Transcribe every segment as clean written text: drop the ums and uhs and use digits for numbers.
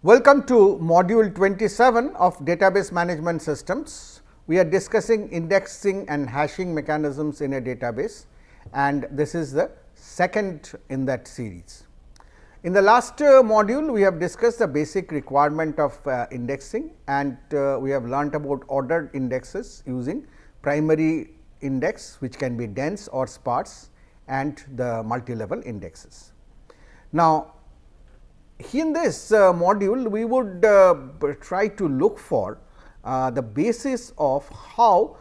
Welcome to module 27 of database management systems. We are discussing indexing and hashing mechanisms in a database, and this is the second in that series. In the last module, we have discussed the basic requirement of indexing, and we have learnt about ordered indexes using primary index, which can be dense or sparse, and the multi-level indexes. Now, in this module, we would try to look for the basis of how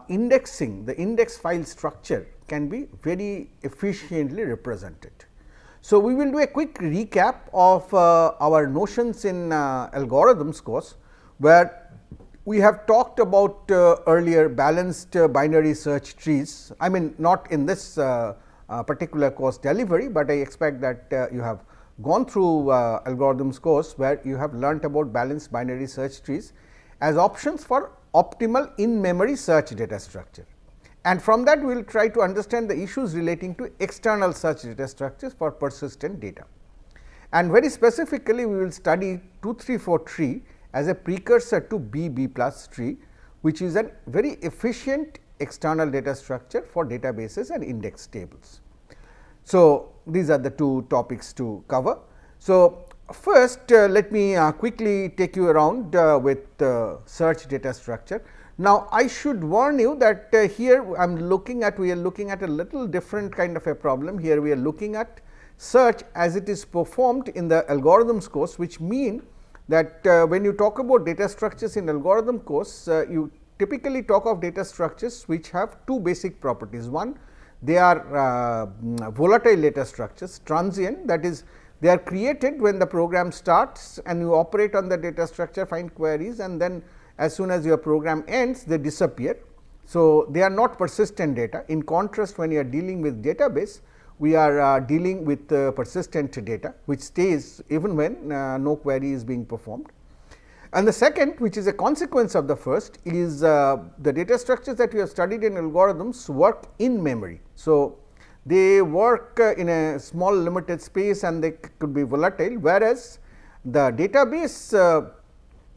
indexing, the index file structure can be very efficiently represented. So, we will do a quick recap of our notions in algorithms course, where we have talked about earlier balanced binary search trees. I mean, not in this particular course delivery, but I expect that you have gone through algorithms course, where you have learnt about balanced binary search trees as options for optimal in memory search data structure. And from that, we will try to understand the issues relating to external search data structures for persistent data. And very specifically, we will study 234 tree as a precursor to B plus tree, which is a very efficient external data structure for databases and index tables. So, these are the two topics to cover. So, first let me quickly take you around with search data structure. Now, I should warn you that here we are looking at a little different kind of a problem. Here we are looking at search as it is performed in the algorithms course, which mean that when you talk about data structures in algorithm course, you typically talk of data structures which have two basic properties. One, they are volatile data structures, transient, that is, they are created when the program starts and you operate on the data structure, find queries, and then as soon as your program ends, they disappear. So, they are not persistent data. In contrast, when you are dealing with database, we are dealing with persistent data, which stays even when no query is being performed. And the second, which is a consequence of the first, is the data structures that we have studied in algorithms work in memory. So, they work in a small limited space and they could be volatile, whereas the database,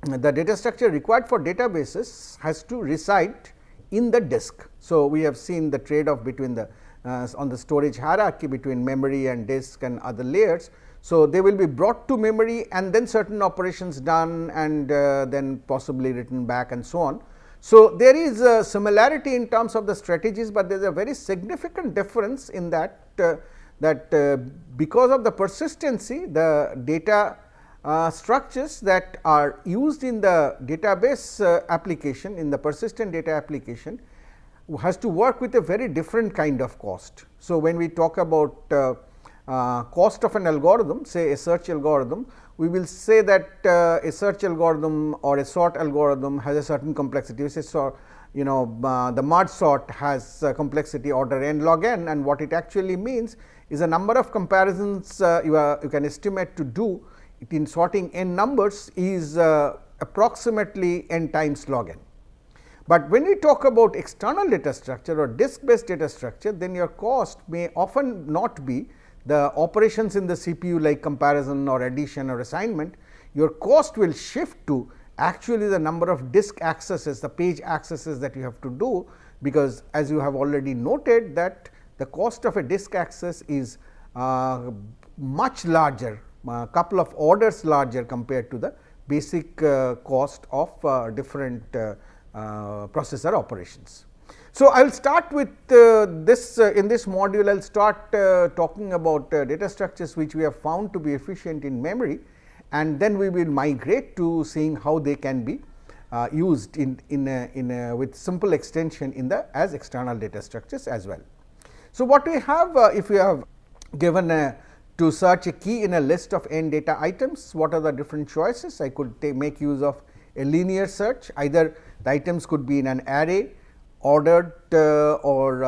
the data structure required for databases has to reside in the disk. So, we have seen the trade off between the on the storage hierarchy between memory and disk and other layers. So, they will be brought to memory and then certain operations done and then possibly written back and so on. So, there is a similarity in terms of the strategies, but there is a very significant difference in that because of the persistency, the data structures that are used in the database application, in the persistent data application, has to work with a very different kind of cost. So, when we talk about cost of an algorithm, say a search algorithm, we will say that a search algorithm or a sort algorithm has a certain complexity. So, the merge sort has complexity order n log n, and what it actually means is a number of comparisons you can estimate to do it in sorting n numbers is approximately n times log n. But when we talk about external data structure or disk based data structure, then your cost may often not be the operations in the CPU like comparison or addition or assignment. Your cost will shift to actually the number of disk accesses, the page accesses that you have to do, because as you have already noted that the cost of a disk access is much larger, a couple of orders larger compared to the basic cost of different processor operations. So, I will start with this in this module. I will start talking about data structures which we have found to be efficient in memory, and then we will migrate to seeing how they can be used with simple extension in the as external data structures as well. So, what we have if we have given to search a key in a list of n data items, what are the different choices? I could make use of a linear search. Either the items could be in an array, ordered or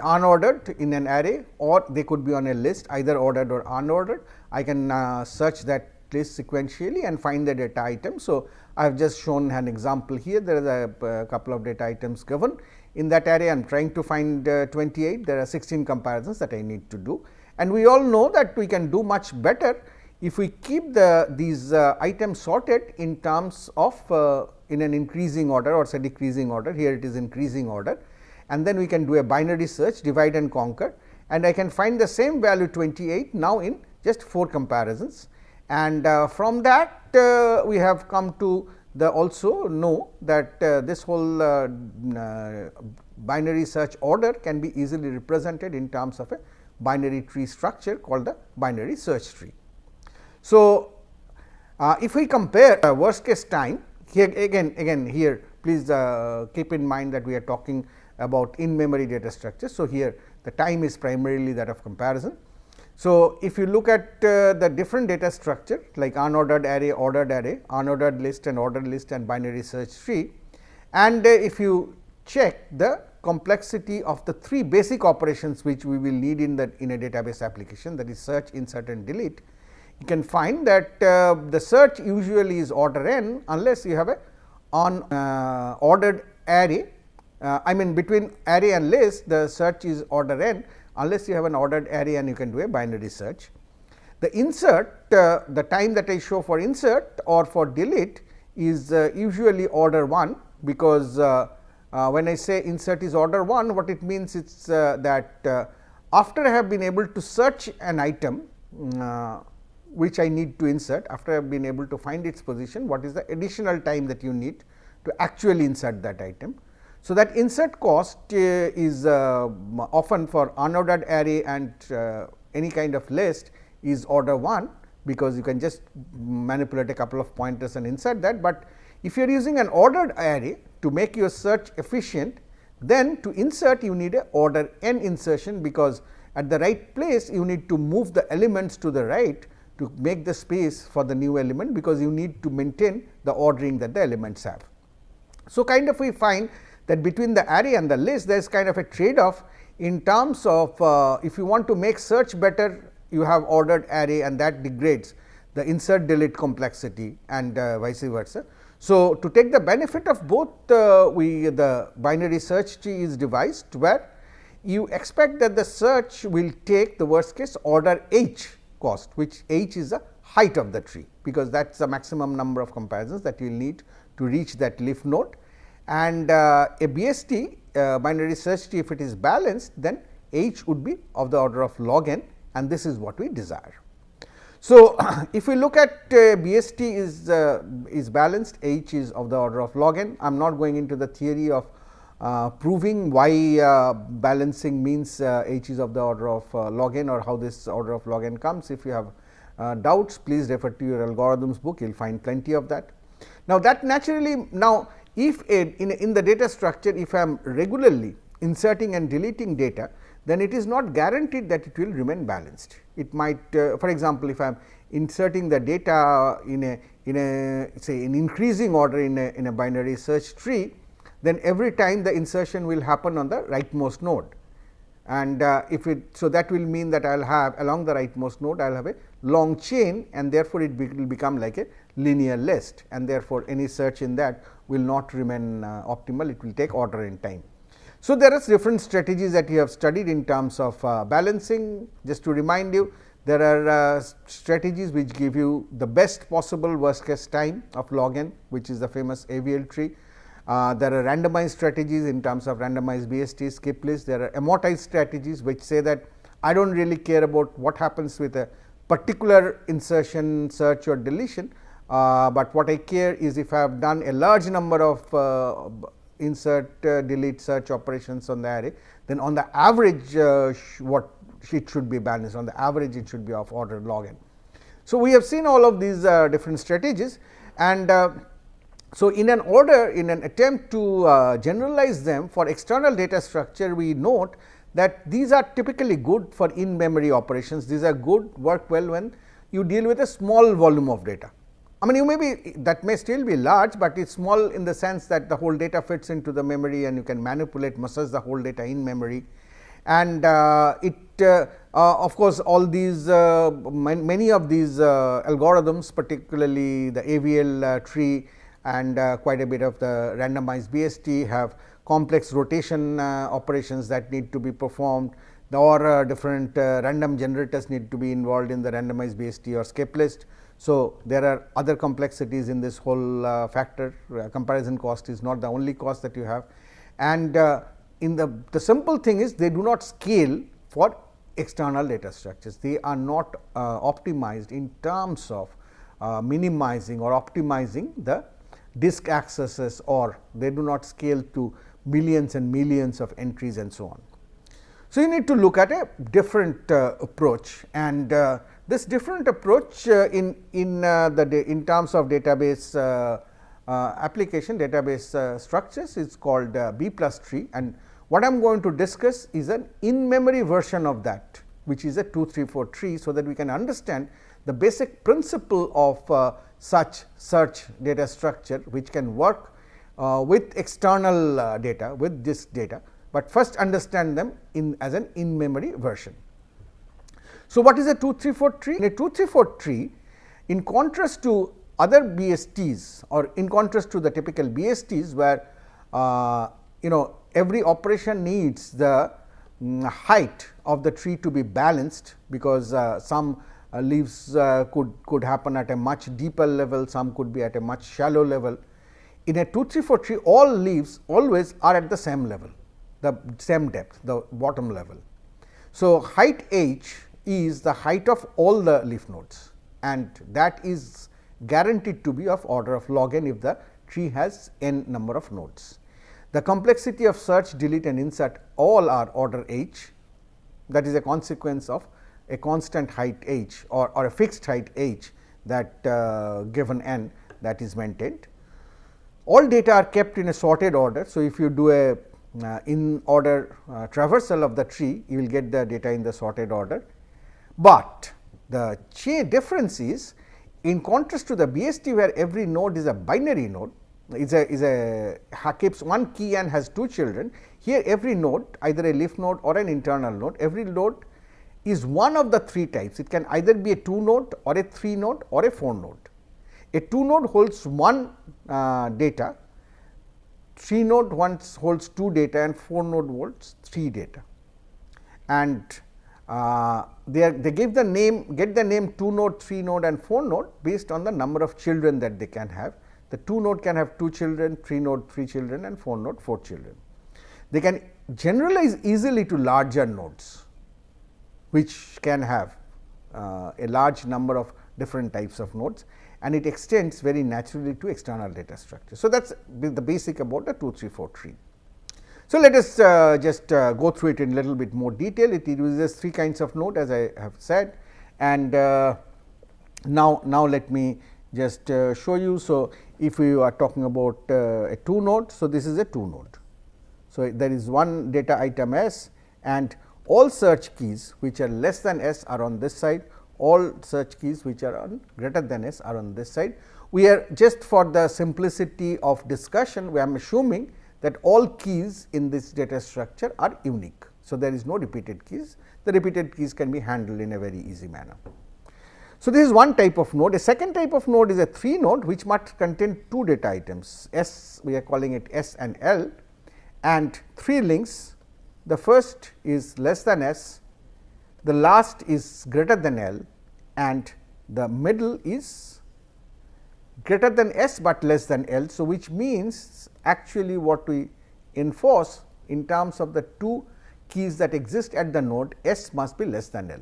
unordered in an array, or they could be on a list, either ordered or unordered. I can search that list sequentially and find the data item. So, I have just shown an example here. There is a couple of data items given in that array. I am trying to find 28. There are 16 comparisons that I need to do, and we all know that we can do much better if we keep these items sorted in terms of in an increasing order or say decreasing order, here it is increasing order, and then we can do a binary search, divide and conquer, and I can find the same value 28 now in just 4 comparisons. And from that we have come to the also know that this whole binary search order can be easily represented in terms of a binary tree structure called the binary search tree. So, if we compare worst case time, here again here please keep in mind that we are talking about in memory data structure. So, here the time is primarily that of comparison. So, if you look at the different data structure like unordered array, unordered list and ordered list and binary search tree, and if you check the complexity of the 3 basic operations which we will need in a database application, that is search, insert and delete, you can find that the search usually is order n unless you have a ordered array. I mean between array and list the search is order n unless you have an ordered array and you can do a binary search. The insert, the time that I show for insert or for delete is usually order 1, because when I say insert is order 1, what it means is that after I have been able to search an item which I need to insert, after I have been able to find its position, what is the additional time that you need to actually insert that item. So, that insert cost is often for unordered array and any kind of list is order 1, because you can just manipulate a couple of pointers and insert that. But if you are using an ordered array to make your search efficient, then to insert you need a order n insertion, because at the right place you need to move the elements to the right to make the space for the new element, because you need to maintain the ordering that the elements have. So, kind of we find that between the array and the list there is kind of a trade off in terms of if you want to make search better, you have ordered array and that degrades the insert delete complexity and vice versa. So, to take the benefit of both the binary search tree is devised where you expect that the search will take the worst case order h cost, which h is the height of the tree, because that is the maximum number of comparisons that you will need to reach that leaf node. And a BST binary search tree, if it is balanced, then h would be of the order of log n, and this is what we desire. So, if we look at BST is balanced, h is of the order of log n. I am not going into the theory of proving why balancing means h is of the order of log n or how this order of log n comes. If you have doubts, please refer to your algorithms book, you will find plenty of that. Now, that naturally, now if in the data structure, if I am regularly inserting and deleting data, then it is not guaranteed that it will remain balanced. It might for example, if I am inserting the data in a say in increasing order in a binary search tree, then every time the insertion will happen on the rightmost node, and if it, so that will mean that I will have along the rightmost node I will have a long chain, and therefore, it will become like a linear list, and therefore, any search in that will not remain optimal, it will take order in time. So, there are different strategies that you have studied in terms of balancing. Just to remind you, there are strategies which give you the best possible worst case time of log n, which is the famous AVL tree. There are randomized strategies in terms of randomized BST, skip list. There are amortized strategies which say that I do not really care about what happens with a particular insertion, search or deletion, but what I care is if I have done a large number of insert, delete, search operations on the array, then on the average what it should be balanced, on the average it should be of order log n. So, we have seen all of these different strategies, and so in an order, in an attempt to generalize them for external data structure, we note that these are typically good for in memory operations. These are good, work well when you deal with a small volume of data. I mean, you may be, that may still be large, but it is small in the sense that the whole data fits into the memory and you can manipulate, massage the whole data in memory. And of course, all these many of these algorithms, particularly the AVL tree and quite a bit of the randomized BST, have complex rotation operations that need to be performed. or different random generators need to be involved in the randomized BST or skip list. So, there are other complexities in this whole factor. Comparison cost is not the only cost that you have, and in the simple thing is they do not scale for external data structures. They are not optimized in terms of minimizing or optimizing the disk accesses, or they do not scale to millions and millions of entries and so on. So, you need to look at a different approach, and this different approach in terms of database application, database structures is called B plus tree, and what I am going to discuss is an in-memory version of that, which is a 2, 3, 4 tree, so that we can understand the basic principle of such search data structure, which can work with external data, with disk data, but first understand them as an in-memory version. So, what is a 2, 3, 4 tree? In a 2, 3, 4 tree, in contrast to other BSTs, or in contrast to the typical BSTs, where every operation needs the height of the tree to be balanced, because some leaves could happen at a much deeper level, some could be at a much shallow level. In a 2, 3, 4 tree, all leaves always are at the same level, the same depth, the bottom level. So, height h is the height of all the leaf nodes, and that is guaranteed to be of order of log n if the tree has n number of nodes. The complexity of search, delete and insert all are order h, that is a consequence of a constant height h or a fixed height h that given n that is maintained. All data are kept in a sorted order. So, if you do a in order traversal of the tree, you will get the data in the sorted order, but the difference is, in contrast to the BST where every node is a binary node, keeps one key and has 2 children. Here every node, either a leaf node or an internal node, every node is one of the 3 types. It can either be a 2 node or a 3 node or a 4 node. A 2 node holds 1 data, 3 node holds 2 data, and 4 node holds 3 data. And they give the name, get the name 2 node, 3 node and 4 node based on the number of children that they can have. The 2 node can have 2 children, 3 node 3 children and 4 node 4 children. They can generalize easily to larger nodes, which can have a large number of different types of nodes, and it extends very naturally to external data structure. So, that is the basic about the 2, 3, 4 tree. So, let us just go through it in a little bit more detail. It uses 3 kinds of node, as I have said, and now let me just show you. So, if we are talking about a 2 node, so this is a 2 node. So, there is one data item S, and all search keys which are less than S are on this side, all search keys which are on greater than S are on this side. We are just for the simplicity of discussion, we are assuming that all keys in this data structure are unique. So, there is no repeated keys, the repeated keys can be handled in a very easy manner. So, this is one type of node. A second type of node is a 3 node, which must contain 2 data items S, we are calling it S and L, and 3 links. The first is less than S, the last is greater than L, and the middle is greater than S, but less than L. So, which means actually what we enforce in terms of the 2 keys that exist at the node, S must be less than L.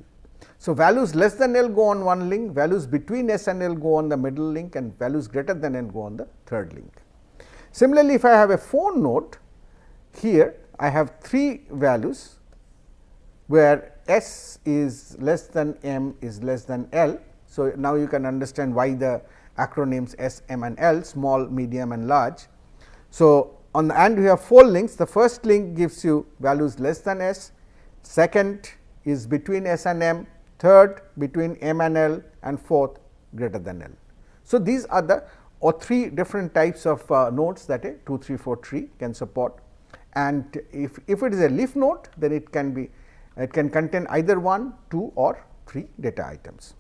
So, values less than L go on one link, values between S and L go on the middle link, and values greater than L go on the third link. Similarly, if I have a 4 node, here I have 3 values where S is less than M is less than L. So, now you can understand why the acronyms S, M and L, small, medium and large. So, on the end we have 4 links. The first link gives you values less than S, second is between S and M, third between M and L, and fourth greater than L. So, these are the 3 different types of nodes that a 2, 3, 4 tree can support, and if it is a leaf node, then it can contain either 1, 2 or 3 data items.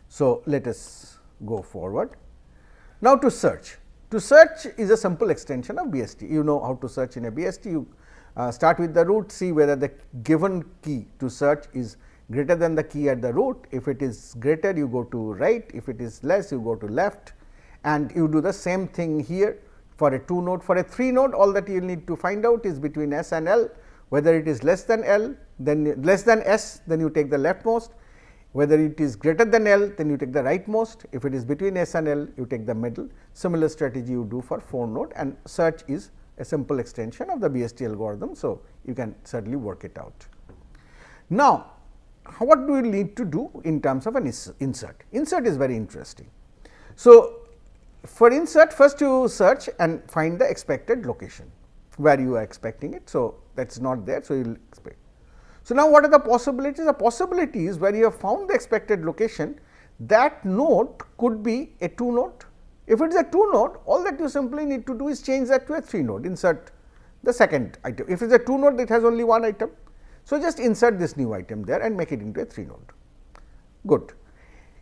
So, let us go forward. Now, to search. To search is a simple extension of BST. You know how to search in a BST. start with the root, see whether the given key to search is greater than the key at the root. If it is greater, you go to right, if it is less, you go to left, and you do the same thing here for a 2 node. For a 3 node, all that you need to find out is between S and L, whether it is less than L, then less than S, then you take the leftmost, whether it is greater than L, then you take the rightmost, if it is between S and L, you take the middle. Similar strategy you do for 4 node, and search is a simple extension of the BST algorithm. So, you can certainly work it out. Now, what do we need to do in terms of an insert? Insert is very interesting. So, for insert, first you search and find the expected location where you are expecting it. So, that is not there. So, you will expect. So, now what are the possibilities? The possibility is where you have found the expected location, that node could be a 2 node. If it is a 2 node, all that you simply need to do is change that to a 3 node, insert the second item. If it is a 2 node, it has only one item. So, just insert this new item there and make it into a 3 node. Good.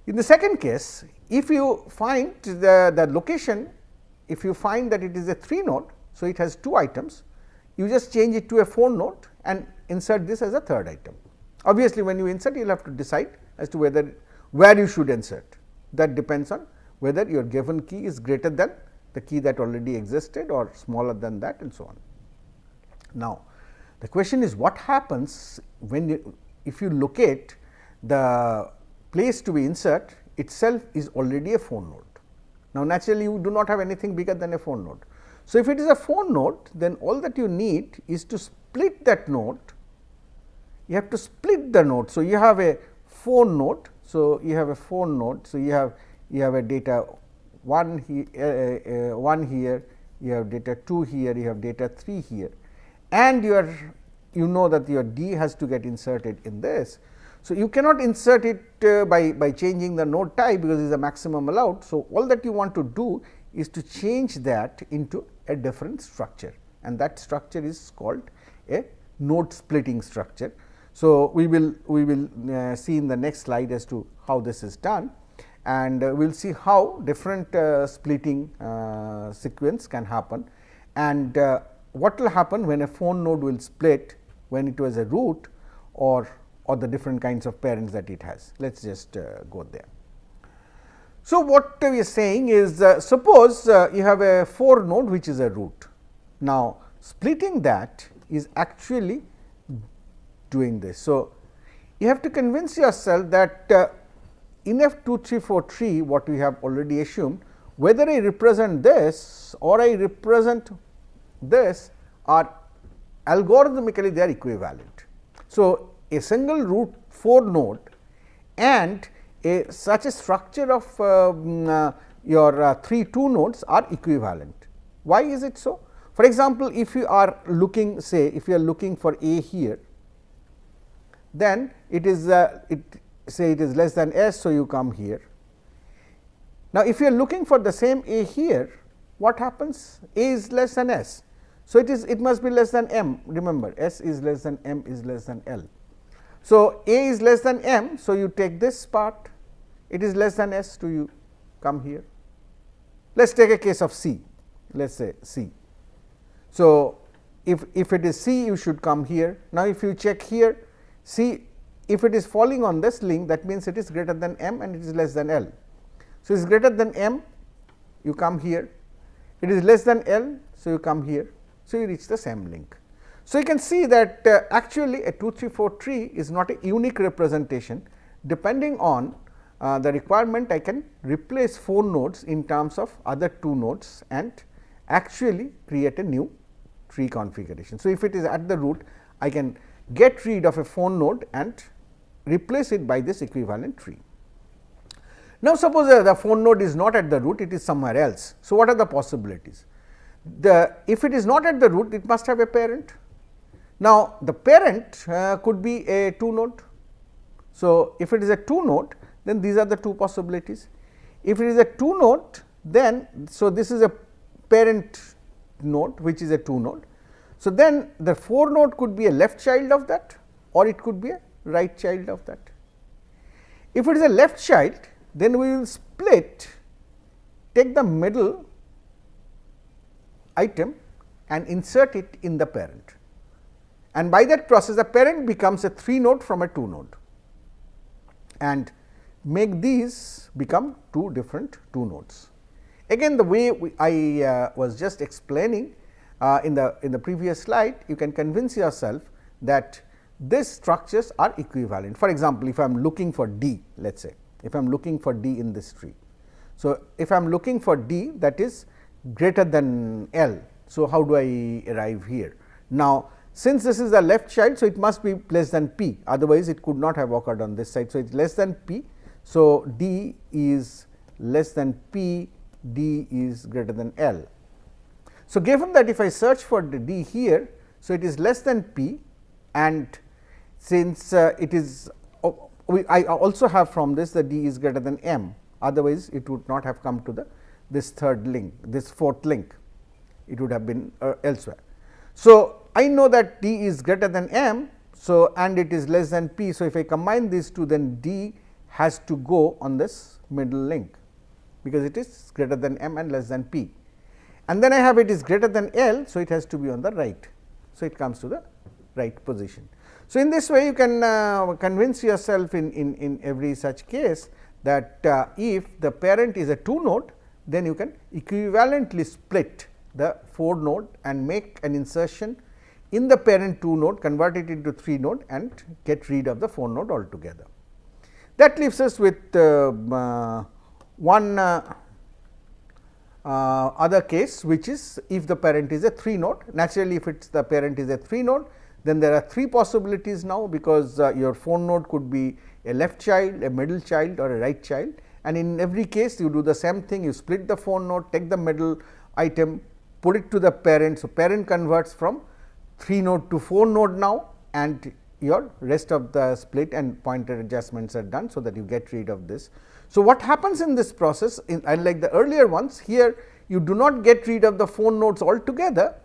In the second case, if you find the location, if you find that it is a 3 node, so it has 2 items, you just change it to a 4 node and insert this as a third item. Obviously, when you insert, you will have to decide as to where you should insert. That depends on whether your given key is greater than the key that already existed or smaller than that, and so on. Now, the question is what happens when if you locate the place to be insert itself is already a 4 node. Now, naturally, you do not have anything bigger than a 4 node. So, if it is a 4 node, then all that you need is to split that node. You have to split the node. So, you have a 4 node. So, you have a 4 node. So, you have a data 1 here, you have data 2 here, you have data 3 here, and you know that your D has to get inserted in this. So, you cannot insert it by changing the node type, because it is the maximum allowed. So, all that you want to do is to change that into a different structure, and that structure is called a node splitting structure. So, we will see in the next slide as to how this is done, and we will see how different splitting sequence can happen, and what will happen when a 4 node will split when it was a root or the different kinds of parents that it has. Let us just go there. So, what we are saying is suppose you have a 4 node which is a root. Now, splitting that is actually doing this. So, you have to convince yourself that in F234 tree, what we have already assumed, whether I represent this or I represent this are algorithmically they are equivalent. So, a single root 4 node and such a structure of your 3 2 nodes are equivalent. Why is it so? For example, if you are looking, say if you are looking for A here, then it is say it is less than S. So, you come here. Now, if you are looking for the same A here, what happens? A is less than S. So, it must be less than M. Remember, S is less than M is less than L. So, A is less than M. So, you take this part, it is less than S, so you come here. Let us take a case of C, let us say C. So, if it is C, you should come here. Now, if you check here, C, if it is falling on this link, that means it is greater than M and it is less than L. So, it is greater than M, you come here, it is less than L, so you come here. So, you reach the same link. So, you can see that actually a 2 3 4 tree is not a unique representation. Depending on the requirement, I can replace 4 nodes in terms of other 2 nodes and actually create a new tree configuration. So, if it is at the root, I can get rid of a 4 node and replace it by this equivalent tree. Now, suppose the 4 node is not at the root, it is somewhere else. So, what are the possibilities? If it is not at the root, it must have a parent. Now, the parent could be a 2 node. So, if it is a 2 node, then these are the 2 possibilities. If it is a 2 node, then so this is a parent node which is a 2 node. So, then the 4 node could be a left child of that, or it could be a right child of that. If it is a left child, then we will split, take the middle item and insert it in the parent. and by that process the parent becomes a 3 node from a 2 node, and make these become 2 different 2 nodes. Again, the way I was just explaining in the previous slide, you can convince yourself that these structures are equivalent. For example, if I am looking for D, let us say, if I am looking for D in this tree. So, if I am looking for D, that is greater than L. So, how do I arrive here? Now, since this is the left child, so it must be less than P, otherwise it could not have occurred on this side. So, it is less than P. So, D is less than P, D is greater than L. So, given that if I search for the D here, so it is less than P, and since it is I also have from this the D is greater than M, otherwise it would not have come to this third link, this fourth link, it would have been elsewhere. So, I know that D is greater than M, so and it is less than P. So, if I combine these two, then D has to go on this middle link, because it is greater than M and less than P, and then I have it is greater than L. So, it has to be on the right. So, it comes to the right position. So, in this way you can convince yourself in every such case that if the parent is a 2 node, then you can equivalently split the 4 node and make an insertion in the parent 2 node, convert it into 3 node and get rid of the 4 node altogether. That leaves us with one other case, which is if the parent is a 3 node. Naturally, if it's the parent is a 3 node, then there are 3 possibilities now, because your 4 node could be a left child, a middle child or a right child, and in every case you do the same thing, you split the 4 node, take the middle item, put it to the parent. So, parent converts from 3 node to 4 node now, and your rest of the split and pointer adjustments are done, so that you get rid of this. So, what happens in this process, unlike the earlier ones, here you do not get rid of the 4 nodes altogether,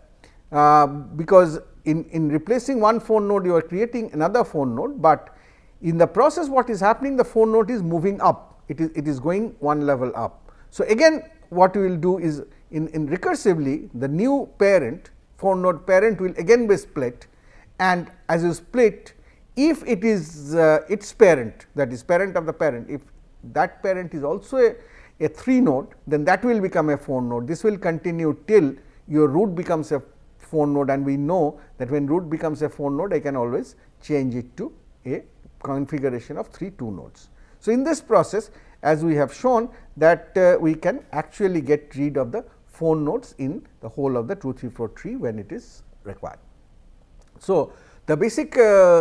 because in replacing one 4 node you are creating another 4 node, but in the process what is happening, the 4 node is moving up, it is going one level up. So, again what we will do is in recursively the new parent 4 node parent will again be split, and as you split, if it is its parent, that is parent of the parent, if that parent is also a 3 node, then that will become a 4 node. This will continue till your root becomes a 4 node, and we know that when root becomes a 4 node, I can always change it to a configuration of 3 2 nodes. So, in this process, as we have shown that we can actually get rid of the 4 nodes in the whole of the 2 3 4 tree when it is required. So, the basic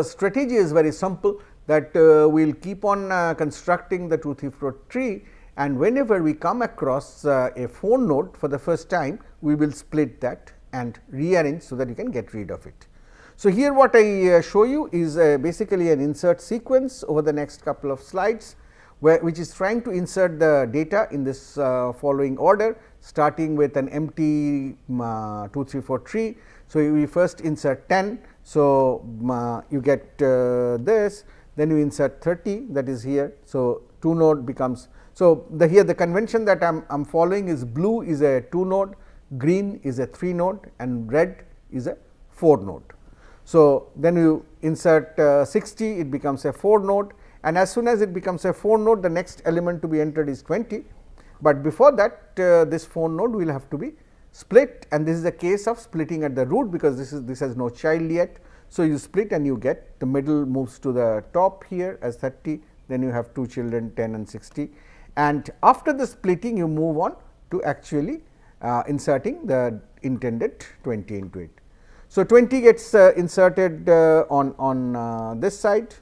strategy is very simple, that we will keep on constructing the 2 3 4 tree, and whenever we come across a 4 node for the first time, we will split that and rearrange, so that you can get rid of it. So, here what I show you is basically an insert sequence over the next couple of slides, which is trying to insert the data in this following order, starting with an empty 2 3 4 tree. So, we first insert 10. So, you get this, then you insert 30, that is here. So, 2 node becomes. So, here the convention that I am following is blue is a 2 node, green is a 3 node, and red is a 4 node. So, then you insert 60, it becomes a 4 node, and as soon as it becomes a 4 node, the next element to be entered is 20, but before that this 4 node will have to be split, and this is the case of splitting at the root, because this has no child yet. So, you split and you get the middle moves to the top here as 30, then you have 2 children 10 and 60, and after the splitting you move on to actually inserting the intended 20 into it. So, 20 gets inserted on this side,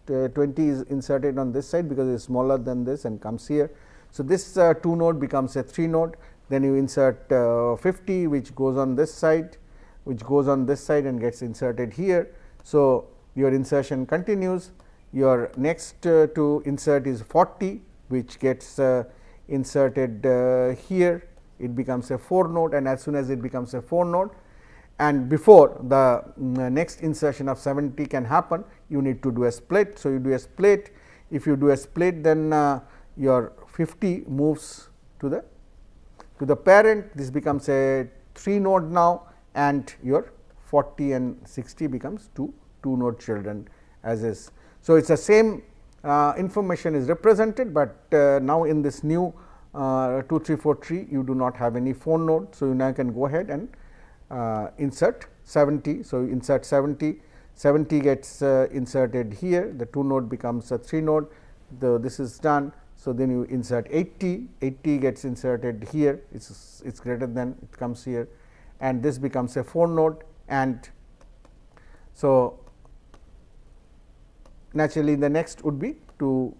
20 is inserted on this side because it is smaller than this and comes here. So, this 2 node becomes a 3 node, then you insert 50 which goes on this side, and gets inserted here. So, your insertion continues. Your next to insert is 40 which gets inserted here, it becomes a 4 node, and as soon as it becomes a 4 node, and before the next insertion of 70 can happen, you need to do a split. So, you do a split. If you do a split, then your 50 moves to the parent, this becomes a 3 node now, and your 40 and 60 becomes 2 node children as is. So, it is the same information is represented, but now in this new 2, 3, 4 tree you do not have any phone node. So, you now can go ahead and insert 70. So, insert 70, 70 gets inserted here, the 2 node becomes a 3 node, this is done. So, then you insert 80, 80 gets inserted here, it is greater than, it comes here, and this becomes a 4 node. And so, naturally the next would be to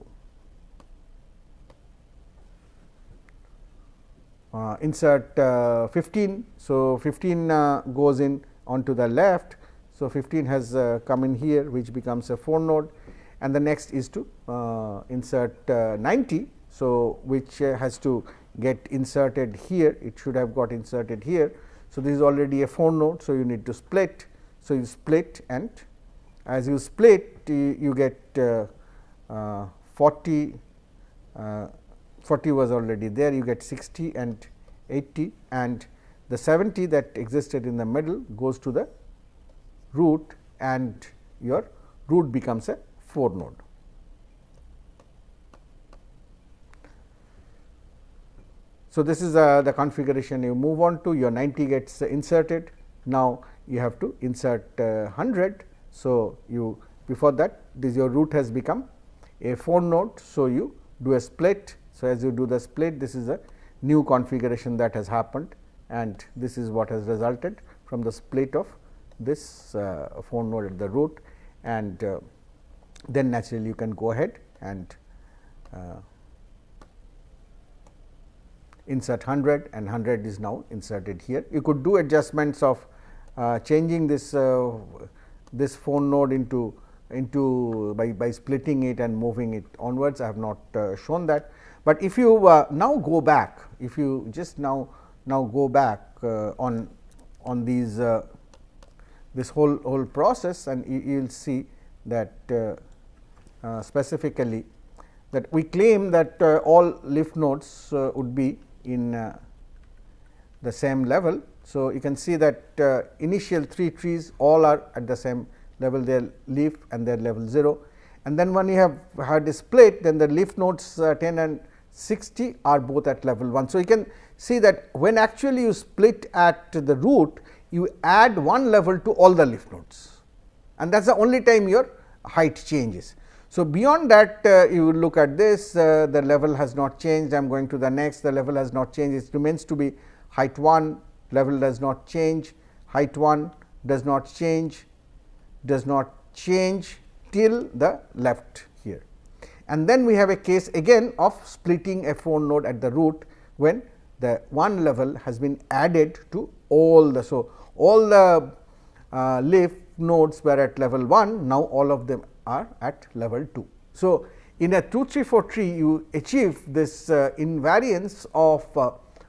insert 15. So, 15 goes in onto the left. So, 15 has come in here, which becomes a 4 node, and the next is to insert 90. So, which has to get inserted here, it should have got inserted here. So, this is already a 4 node. So, you need to split. So, you split, and as you split you get 40, 40 was already there, you get 60 and 80, and the 70 that existed in the middle goes to the root, and your root becomes a 4 node. So, this is the configuration you move on to. Your 90 gets inserted. Now, you have to insert 100. So, you before that this your root has become a 4 node. So, you do a split. So, as you do the split, this is a new configuration that has happened, and this is what has resulted from the split of this 4 node at the root, and then naturally you can go ahead and insert 100, and 100 is now inserted here. You could do adjustments of changing this this 4 node into by splitting it and moving it onwards. I have not shown that, but if you now go back, if you just now go back on these this whole process, and you will see that specifically that we claim that all leaf nodes would be in the same level. So, you can see that initial 3 trees all are at the same level, their leaf and their level 0, and then when you have had a split, then the leaf nodes 10 and 60 are both at level 1. So, you can see that when actually you split at the root, you add 1 level to all the leaf nodes, and that is the only time your height changes. So, beyond that you will look at this, the level has not changed, I am going to the next, the level has not changed, it remains to be height 1, level does not change, height 1 does not change till the left here. And then we have a case again of splitting a 4 node at the root, when the 1 level has been added to all the. So, all the leaf nodes were at level 1, now all of them are at level 2. So, in a 2, 3, 4 tree you achieve this invariance of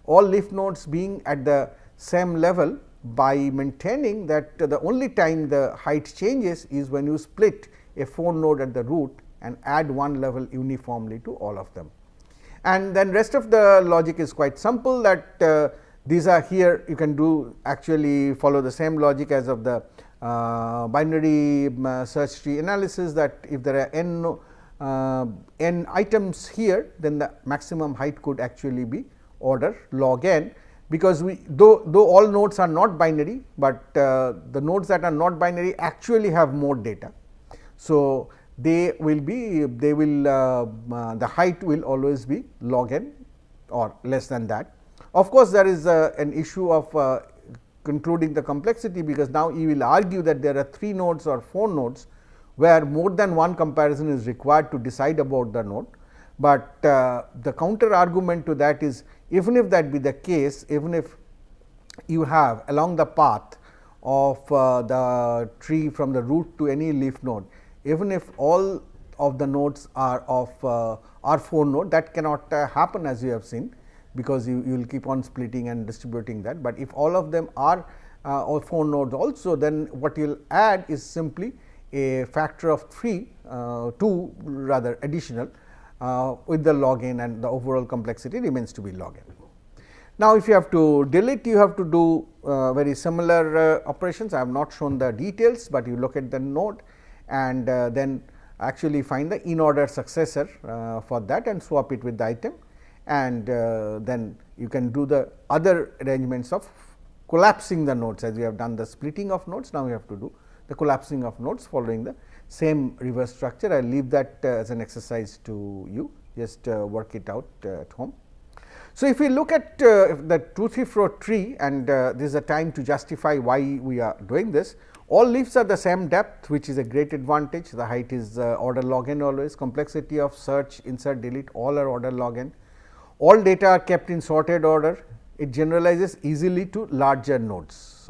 all leaf nodes being at the same level by maintaining that the only time the height changes is when you split a 4 node at the root and add 1 level uniformly to all of them. And then rest of the logic is quite simple, that these are here, you can do actually follow the same logic as of the binary search tree analysis, that if there are n items here, then the maximum height could actually be order log n, because we though all nodes are not binary, but the nodes that are not binary actually have more data. So, they will be the height will always be log n or less than that. Of course, there is an issue of concluding the complexity, because now you will argue that there are 3 nodes or 4 nodes where more than one comparison is required to decide about the node. But the counter argument to that is, even if that be the case, even if you have along the path of the tree from the root to any leaf node, even if all of the nodes are of R4 node, that cannot happen, as you have seen, because you will keep on splitting and distributing that. But if all of them are or 4 nodes also, then what you will add is simply a factor of 3, 2 rather additional with the log n, and the overall complexity remains to be log n. Now, if you have to delete, you have to do very similar operations. I have not shown the details, but you look at the node and then actually find the in order successor for that and swap it with the item, and then you can do the other arrangements of collapsing the nodes. As we have done the splitting of nodes, now we have to do the collapsing of nodes following the same reverse structure. I will leave that as an exercise to you, just work it out at home. So, if we look at the 2, 3, 4 tree, and this is a time to justify why we are doing this. All leaves are the same depth, which is a great advantage. The height is order log n always. Complexity of search, insert, delete, all are order log n. All data are kept in sorted order. It generalizes easily to larger nodes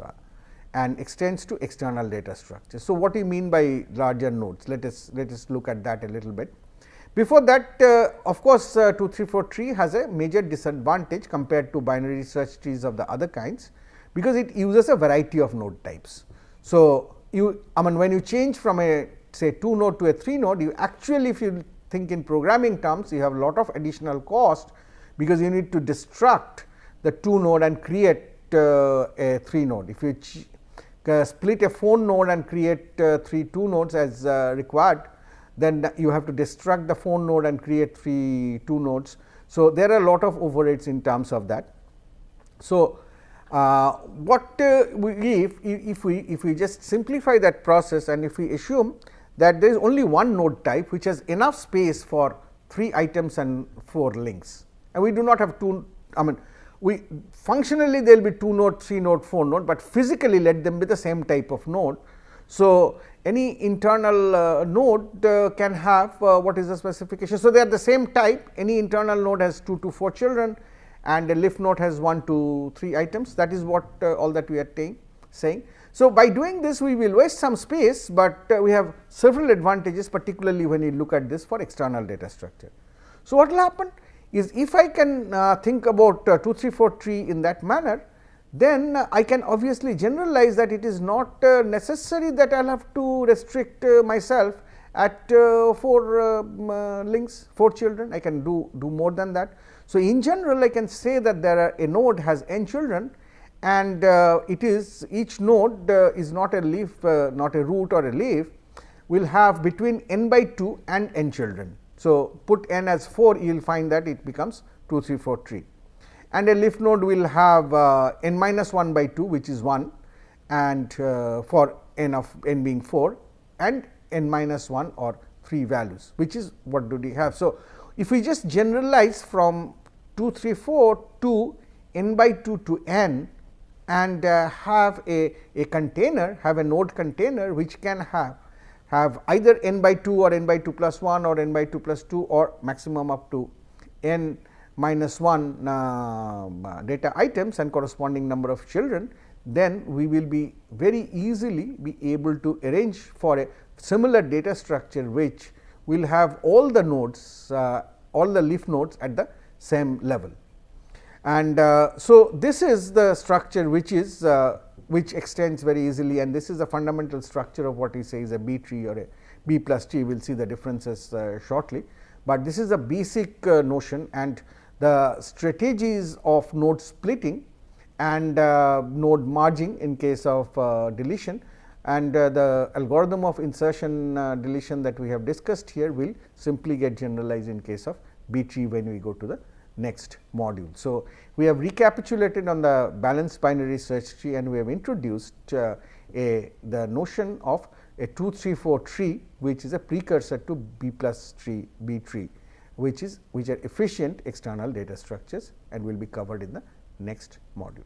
and extends to external data structures. So, what do you mean by larger nodes? Let us look at that a little bit. Before that, of course, 2, 3, 4 tree has a major disadvantage compared to binary search trees of the other kinds, because it uses a variety of node types. So, when you change from a say 2 node to a 3 node, you actually, if you think in programming terms, you have a lot of additional cost, because you need to destruct the 2 node and create a 3 node. If you split a 4 node and create 3 2 nodes as required, then you have to destruct the 4 node and create 3 2 nodes. So, there are a lot of overheads in terms of that. So, what if we just simplify that process, and if we assume that there is only one node type which has enough space for 3 items and 4 links, and we do not have 2, we functionally there will be 2 node, 3 node, 4 node, but physically let them be the same type of node. So, any internal node can have what is the specification. So, they are the same type. Any internal node has 2 to 4 children, and a leaf node has 1 to 3 items. That is what all that we are saying. So, by doing this, we will waste some space, but we have several advantages, particularly when you look at this for external data structure. So, what will happen is, if I can think about 2, 3, 4 tree in that manner, then I can obviously generalize that it is not necessary that I will have to restrict myself at 4 links, 4 children. I can do more than that. So, in general, I can say that a node has n children, and it is each node is not a leaf, not a root or a leaf, will have between n by 2 and n children. So, put n as 4, you will find that it becomes 2, 3, 4 tree. And a leaf node will have n minus 1 by 2, which is 1, and for n of n being 4, and n minus 1 or 3 values, which is what do we have. So, if we just generalize from 2, 3, 4 to n by 2 to n, and have a container, have a node container which can have either n by 2 or n by 2 plus 1 or n by 2 plus 2 or maximum up to n minus 1 data items and corresponding number of children, then we will be very easily be able to arrange for a similar data structure, which will have all the nodes, all the leaf nodes at the same level. And so, this is the structure which is which extends very easily, and this is the fundamental structure of what we say is a B tree or a B plus tree. We will see the differences shortly, but this is a basic notion, and the strategies of node splitting and node merging in case of deletion, and the algorithm of insertion deletion that we have discussed here will simply get generalized in case of B tree when we go to the next module. So, we have recapitulated on the balanced binary search tree, and we have introduced the notion of a 2, 3, 4 tree, which is a precursor to B plus tree, B tree, which are efficient external data structures, and will be covered in the next module.